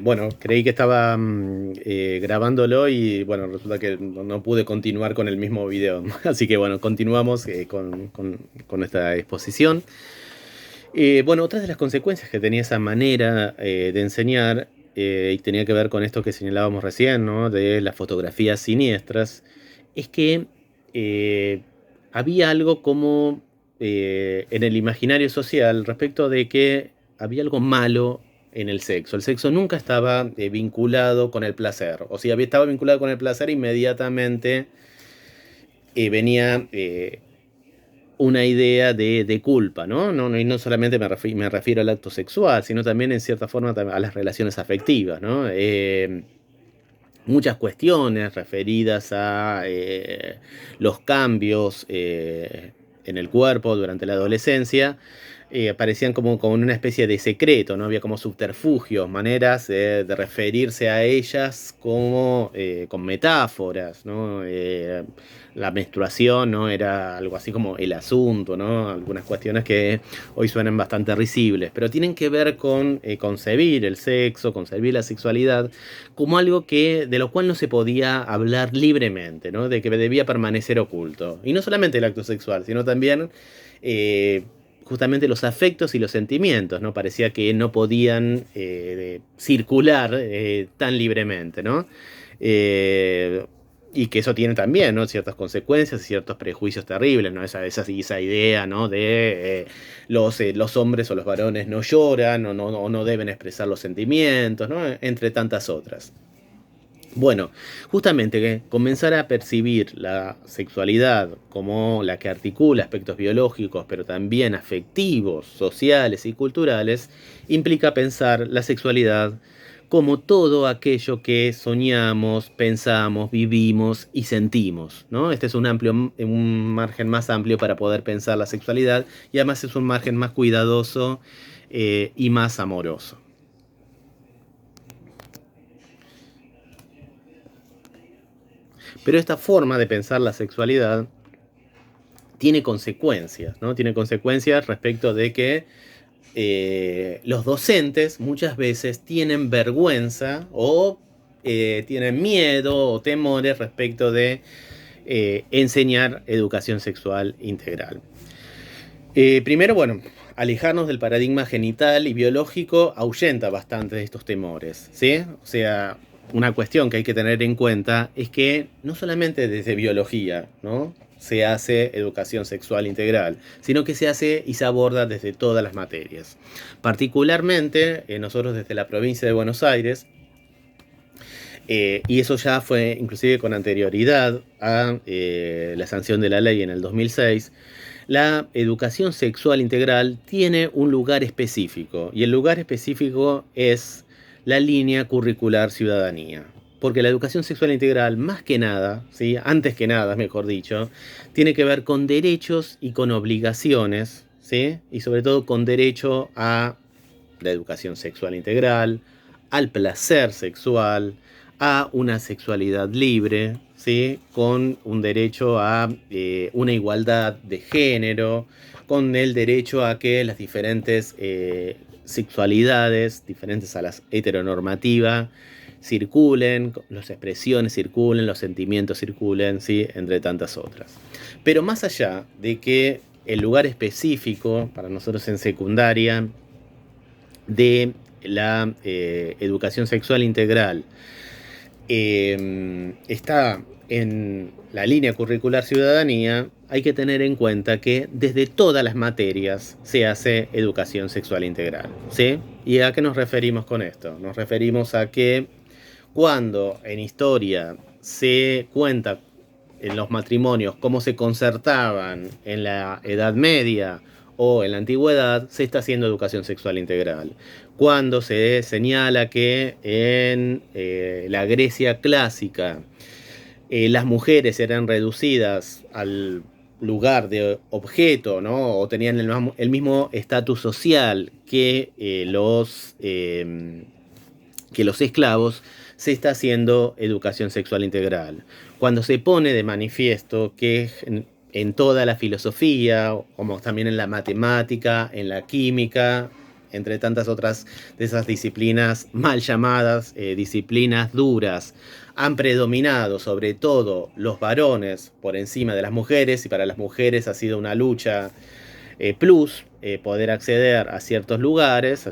Bueno, creí que estaba grabándolo y bueno, resulta que no pude continuar con el mismo video. Así que bueno, continuamos con esta exposición. Bueno, otra de las consecuencias que tenía esa manera de enseñar, y tenía que ver con esto que señalábamos recién, ¿no? De las fotografías siniestras, es que eh, había algo como en el imaginario social respecto de que había algo malo en el sexo. El sexo nunca estaba vinculado con el placer. O si estaba vinculado con el placer, inmediatamente venía una idea de culpa, ¿no? Y no solamente me refiero al acto sexual, sino también en cierta forma a las relaciones afectivas, ¿no? Muchas cuestiones referidas a los cambios en el cuerpo durante la adolescencia parecían como una especie de secreto, ¿no? Había como subterfugios, maneras de referirse a ellas como con metáforas, ¿no? La menstruación, ¿no? Era algo así como el asunto, ¿no? Algunas cuestiones que hoy suenan bastante risibles, pero tienen que ver con concebir el sexo, concebir la sexualidad como algo de lo cual no se podía hablar libremente, ¿no? De que debía permanecer oculto. Y no solamente el acto sexual, sino también eh, justamente los afectos y los sentimientos, ¿no? Parecía que no podían circular tan libremente, ¿no? Eh, y que eso tiene también, ¿no? Ciertas consecuencias y ciertos prejuicios terribles, ¿no? Esa idea, ¿no? De los hombres o los varones no lloran o no deben expresar los sentimientos, ¿no? Entre tantas otras. Bueno, justamente que comenzar a percibir la sexualidad como la que articula aspectos biológicos, pero también afectivos, sociales y culturales, implica pensar la sexualidad como todo aquello que soñamos, pensamos, vivimos y sentimos, ¿no? Este es un margen más amplio para poder pensar la sexualidad y además es un margen más cuidadoso y más amoroso. Pero esta forma de pensar la sexualidad tiene consecuencias, ¿no? Tiene consecuencias respecto de que los docentes muchas veces tienen vergüenza o tienen miedo o temores respecto de enseñar educación sexual integral. Primero, bueno, alejarnos del paradigma genital y biológico ahuyenta bastante de estos temores, ¿sí? O sea, una cuestión que hay que tener en cuenta es que no solamente desde biología, ¿no? Se hace educación sexual integral, sino que se hace y se aborda desde todas las materias. Particularmente, nosotros desde la provincia de Buenos Aires, y eso ya fue inclusive con anterioridad a la sanción de la ley en el 2006, la educación sexual integral tiene un lugar específico y el lugar específico es la línea curricular ciudadanía. Porque la educación sexual integral, más que nada, ¿sí? Antes que nada, mejor dicho, tiene que ver con derechos y con obligaciones, ¿sí? Y sobre todo con derecho a la educación sexual integral, al placer sexual, a una sexualidad libre, ¿sí? Con un derecho a una igualdad de género, con el derecho a que las diferentes sexualidades, diferentes a las heteronormativas, circulen, las expresiones circulen, los sentimientos circulen, ¿sí? Entre tantas otras. Pero más allá de que el lugar específico para nosotros en secundaria de la educación sexual integral está en la línea curricular ciudadanía, hay que tener en cuenta que desde todas las materias se hace educación sexual integral, ¿sí? ¿Y a qué nos referimos con esto? Nos referimos a que cuando en historia se cuenta en los matrimonios cómo se concertaban en la Edad Media o en la antigüedad, se está haciendo educación sexual integral. Cuando se señala que en la Grecia clásica las mujeres eran reducidas al lugar de objeto, ¿no? O tenían el mismo estatus social que los esclavos, se está haciendo educación sexual integral. Cuando se pone de manifiesto que en toda la filosofía, como también en la matemática, en la química, entre tantas otras de esas disciplinas mal llamadas, disciplinas duras, han predominado sobre todo los varones por encima de las mujeres, y para las mujeres ha sido una lucha poder acceder a ciertos lugares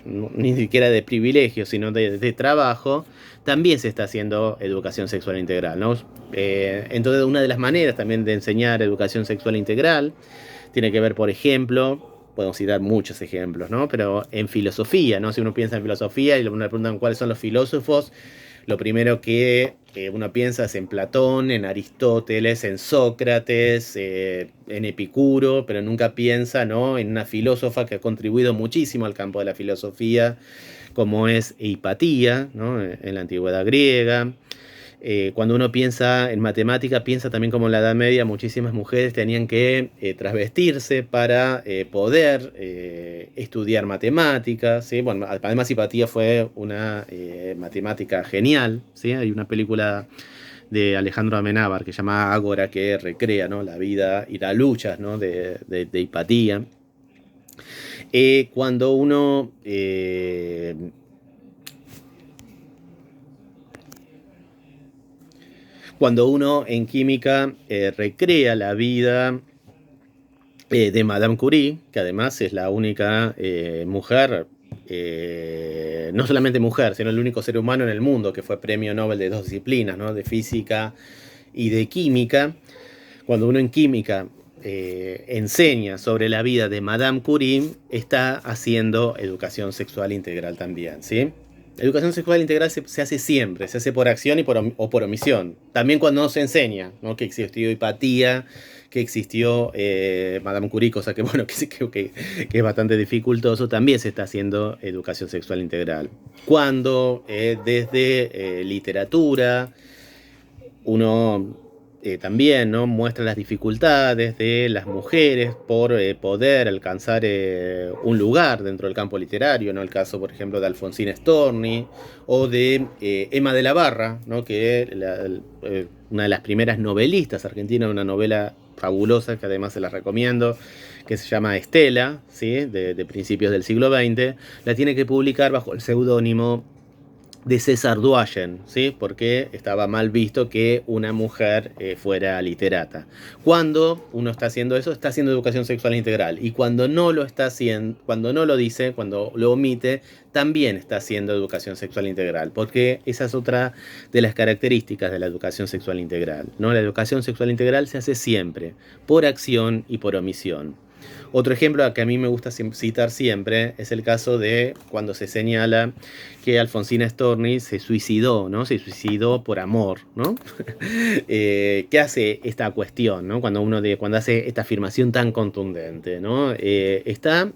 ni siquiera de privilegio, sino de trabajo. También se está haciendo educación sexual integral, ¿no? Entonces, una de las maneras también de enseñar educación sexual integral tiene que ver, por ejemplo, podemos citar muchos ejemplos, ¿no? Pero en filosofía, ¿no? Si uno piensa en filosofía y uno le preguntan cuáles son los filósofos, lo primero que uno piensa es en Platón, en Aristóteles, en Sócrates, en Epicuro, pero nunca piensa, ¿no?, en una filósofa que ha contribuido muchísimo al campo de la filosofía, como es Hipatía, ¿no?, en la antigüedad griega. Cuando uno piensa en matemática, piensa también como en la Edad Media muchísimas mujeres tenían que trasvestirse para poder estudiar matemáticas, ¿sí? Bueno, además Hipatía fue una matemática genial, ¿sí? Hay una película de Alejandro Amenábar que se llama Ágora, que recrea, ¿no?, la vida y las luchas, ¿no?, de Hipatía. Cuando uno Cuando uno en química recrea la vida de Madame Curie, que además es la única mujer, no solamente mujer, sino el único ser humano en el mundo que fue premio Nobel de dos disciplinas, ¿no?, de física y de química. Cuando uno en química enseña sobre la vida de Madame Curie, está haciendo educación sexual integral también, ¿sí? Educación sexual integral se hace siempre, se hace por acción o por omisión. También cuando no se enseña, ¿no?, que existió Hipatía, que existió Madame Curie, cosa que, bueno, que es bastante dificultoso, también se está haciendo educación sexual integral. Cuando desde literatura uno también, ¿no?, muestra las dificultades de las mujeres por poder alcanzar un lugar dentro del campo literario, ¿no? El caso, por ejemplo, de Alfonsina Storni o de Emma de la Barra, ¿no?, que una de las primeras novelistas argentinas, una novela fabulosa que además se la recomiendo, que se llama Estela, ¿sí?, de principios del siglo XX, la tiene que publicar bajo el seudónimo de César Duayen, ¿sí?, porque estaba mal visto que una mujer fuera literata. Cuando uno está haciendo eso, está haciendo educación sexual integral. Y cuando no lo está haciendo, cuando no lo dice, cuando lo omite, también está haciendo educación sexual integral. Porque esa es otra de las características de la educación sexual integral, ¿no? La educación sexual integral se hace siempre, por acción y por omisión. Otro ejemplo que a mí me gusta citar siempre es el caso de cuando se señala que Alfonsina Storni se suicidó, ¿no? Se suicidó por amor, ¿no? ¿Qué hace esta cuestión, ¿no?, cuando hace esta afirmación tan contundente, ¿no? Está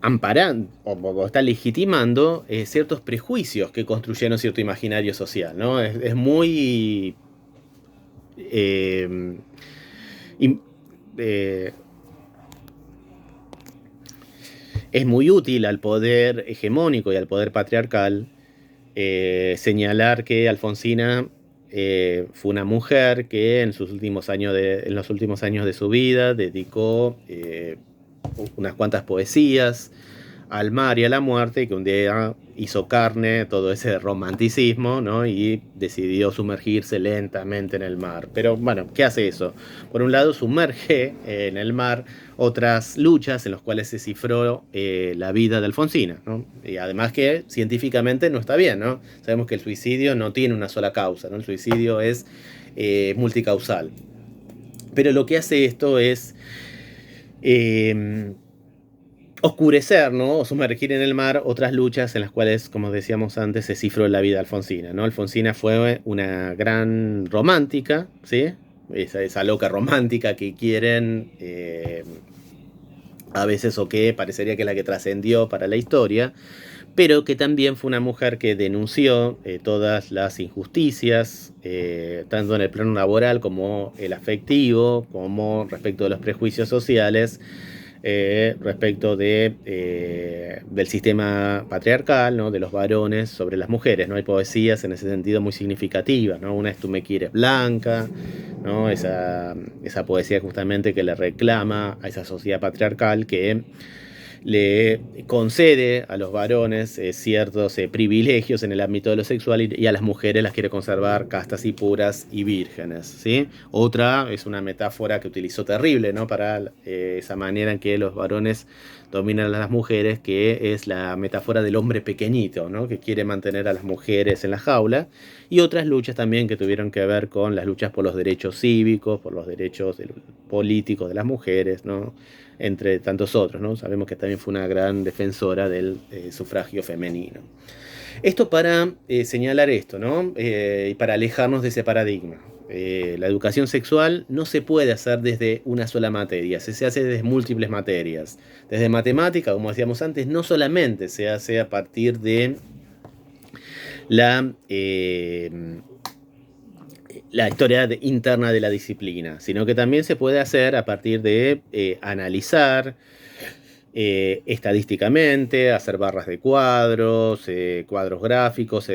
amparando o está legitimando ciertos prejuicios que construyeron cierto imaginario social, ¿no? Es muy eh, eh, es muy útil al poder hegemónico y al poder patriarcal señalar que Alfonsina fue una mujer que en los últimos años de su vida dedicó unas cuantas poesías al mar y a la muerte, y que un día hizo carne todo ese romanticismo, ¿no?, y decidió sumergirse lentamente en el mar. Pero bueno, ¿qué hace eso? Por un lado, sumerge en el mar otras luchas en las cuales se cifró la vida de Alfonsina, ¿no? Y además que científicamente no está bien, ¿no? Sabemos que el suicidio no tiene una sola causa, ¿no? El suicidio es multicausal. Pero lo que hace esto es oscurecer, ¿no?, o sumergir en el mar otras luchas en las cuales, como decíamos antes, se cifró la vida de Alfonsina, ¿no? Alfonsina fue una gran romántica, ¿sí? Esa loca romántica que quieren a veces, o que parecería que es la que trascendió para la historia, pero que también fue una mujer que denunció todas las injusticias, tanto en el plano laboral como el afectivo, como respecto de los prejuicios sociales, respecto del sistema patriarcal, ¿no? De los varones sobre las mujeres, ¿no? Hay poesías en ese sentido muy significativas, ¿no? Una es Tú me quieres blanca, ¿no? Esa poesía justamente que le reclama a esa sociedad patriarcal que le concede a los varones ciertos privilegios en el ámbito de lo sexual y a las mujeres las quiere conservar castas y puras y vírgenes, ¿sí? Otra es una metáfora que utilizó terrible, ¿no? Para esa manera en que los varones dominan a las mujeres, que es la metáfora del hombre pequeñito, ¿no? Que quiere mantener a las mujeres en la jaula, y otras luchas también que tuvieron que ver con las luchas por los derechos cívicos, por los derechos políticos de las mujeres, ¿no? Entre tantos otros, ¿no? Sabemos que también fue una gran defensora del sufragio femenino. Esto para señalar esto, ¿no? Y para alejarnos de ese paradigma. La educación sexual no se puede hacer desde una sola materia, se hace desde múltiples materias. Desde matemática, como decíamos antes, no solamente se hace a partir de la historia interna de la disciplina, sino que también se puede hacer a partir de analizar estadísticamente, hacer barras de cuadros, cuadros gráficos,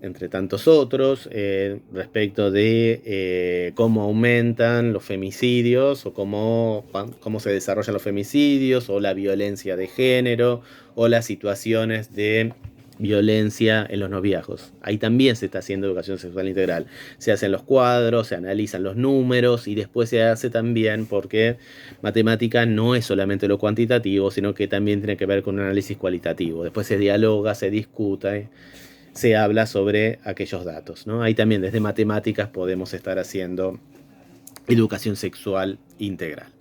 entre tantos otros, respecto de cómo aumentan los femicidios o cómo se desarrollan los femicidios o la violencia de género o las situaciones de violencia en los noviazgos. Ahí también se está haciendo educación sexual integral. Se hacen los cuadros, se analizan los números y después se hace también porque matemática no es solamente lo cuantitativo, sino que también tiene que ver con un análisis cualitativo. Después se dialoga, se discute, se habla sobre aquellos datos, ¿no? Ahí también desde matemáticas podemos estar haciendo educación sexual integral.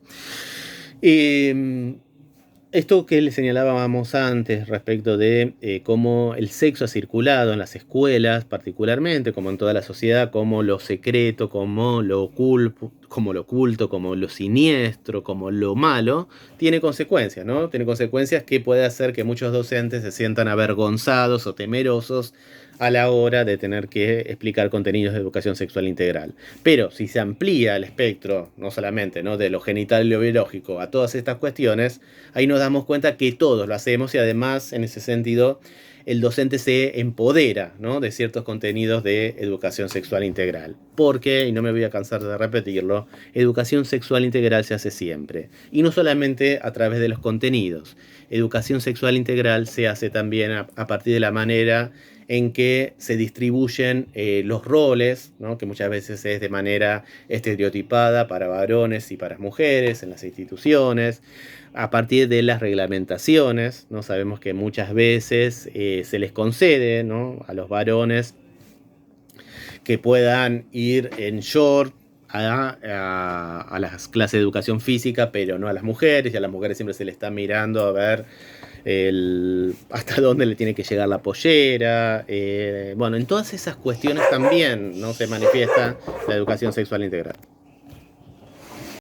Esto que le señalábamos antes respecto de cómo el sexo ha circulado en las escuelas, particularmente, como en toda la sociedad, como lo secreto, como lo oculto, como lo siniestro, como lo malo, tiene consecuencias, ¿no? Tiene consecuencias que puede hacer que muchos docentes se sientan avergonzados o temerosos a la hora de tener que explicar contenidos de educación sexual integral. Pero si se amplía el espectro, no solamente, ¿no?, de lo genital y lo biológico a todas estas cuestiones, ahí nos damos cuenta que todos lo hacemos y además, en ese sentido, el docente se empodera, ¿no?, de ciertos contenidos de educación sexual integral. Porque, y no me voy a cansar de repetirlo, educación sexual integral se hace siempre. Y no solamente a través de los contenidos. Educación sexual integral se hace también a partir de la manera en que se distribuyen los roles, ¿no?, que muchas veces es de manera estereotipada para varones y para mujeres en las instituciones, a partir de las reglamentaciones, ¿no? Sabemos que muchas veces se les concede, ¿no?, a los varones que puedan ir en short a las clases de educación física, pero no a las mujeres, y a las mujeres siempre se les está mirando a ver hasta dónde le tiene que llegar la pollera. Bueno, en todas esas cuestiones también, ¿no?, se manifiesta la educación sexual integral.